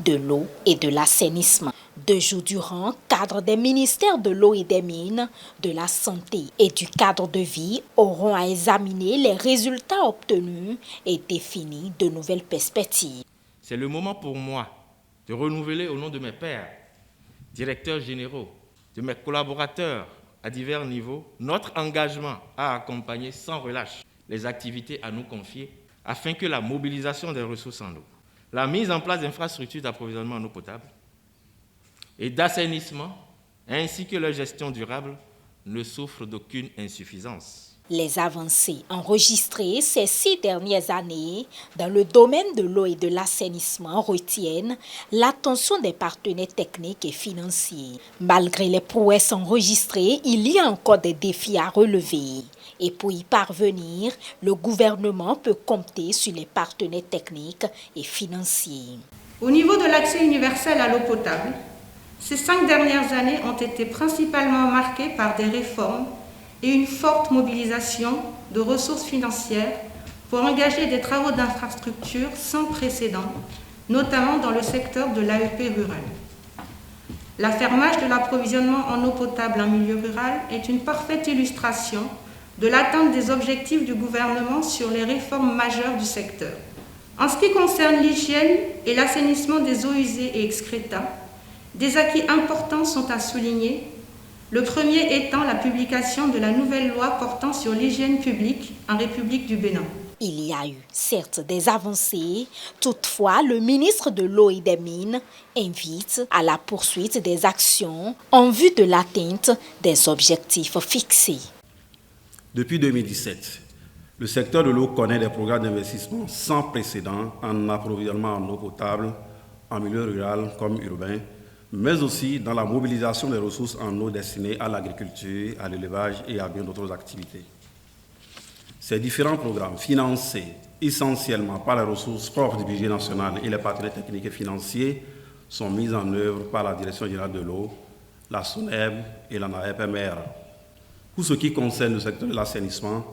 de l'eau et de l'assainissement. 2 jours durant, cadres des ministères de l'eau et des mines, de la santé et du cadre de vie auront à examiner les résultats obtenus et définir de nouvelles perspectives. C'est le moment pour moi de renouveler au nom de mes pairs, directeurs généraux, de mes collaborateurs à divers niveaux, notre engagement à accompagner sans relâche les activités à nous confier afin que la mobilisation des ressources en eau, la mise en place d'infrastructures d'approvisionnement en eau potable et d'assainissement, ainsi que leur gestion durable, ne souffrent d'aucune insuffisance. Les avancées enregistrées ces 6 dernières années dans le domaine de l'eau et de l'assainissement retiennent l'attention des partenaires techniques et financiers. Malgré les prouesses enregistrées, il y a encore des défis à relever. Et pour y parvenir, le gouvernement peut compter sur les partenaires techniques et financiers. Au niveau de l'accès universel à l'eau potable, ces 5 dernières années ont été principalement marquées par des réformes et une forte mobilisation de ressources financières pour engager des travaux d'infrastructure sans précédent, notamment dans le secteur de l'AEP rural. L'affermage de l'approvisionnement en eau potable en milieu rural est une parfaite illustration de l'atteinte des objectifs du gouvernement sur les réformes majeures du secteur. En ce qui concerne l'hygiène et l'assainissement des eaux usées et excréta, des acquis importants sont à souligner, le premier étant la publication de la nouvelle loi portant sur l'hygiène publique en République du Bénin. Il y a eu certes des avancées, toutefois le ministre de l'eau et des mines invite à la poursuite des actions en vue de l'atteinte des objectifs fixés. Depuis 2017, le secteur de l'eau connaît des programmes d'investissement sans précédent en approvisionnement en eau potable, en milieu rural comme urbain, mais aussi dans la mobilisation des ressources en eau destinées à l'agriculture, à l'élevage et à bien d'autres activités. Ces différents programmes, financés essentiellement par les ressources propres du budget national et les partenaires techniques et financiers, sont mis en œuvre par la Direction générale de l'eau, la SONEB et l'ANAEP-MER. Pour ce qui concerne le secteur de l'assainissement,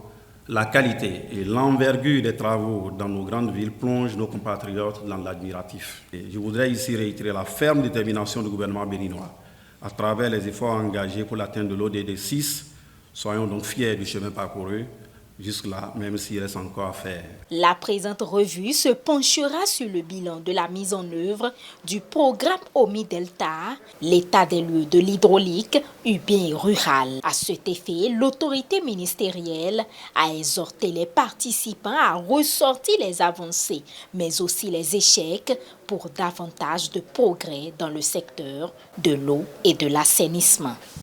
la qualité et l'envergure des travaux dans nos grandes villes plongent nos compatriotes dans l'admiratif. Et je voudrais ici réitérer la ferme détermination du gouvernement béninois à travers les efforts engagés pour l'atteinte de l'ODD 6. Soyons donc fiers du chemin parcouru jusque-là, même s'il reste encore à faire. La présente revue se penchera sur le bilan de la mise en œuvre du programme OMI-Delta, l'état des lieux de l'hydraulique urbain et rural. À cet effet, l'autorité ministérielle a exhorté les participants à ressortir les avancées, mais aussi les échecs pour davantage de progrès dans le secteur de l'eau et de l'assainissement.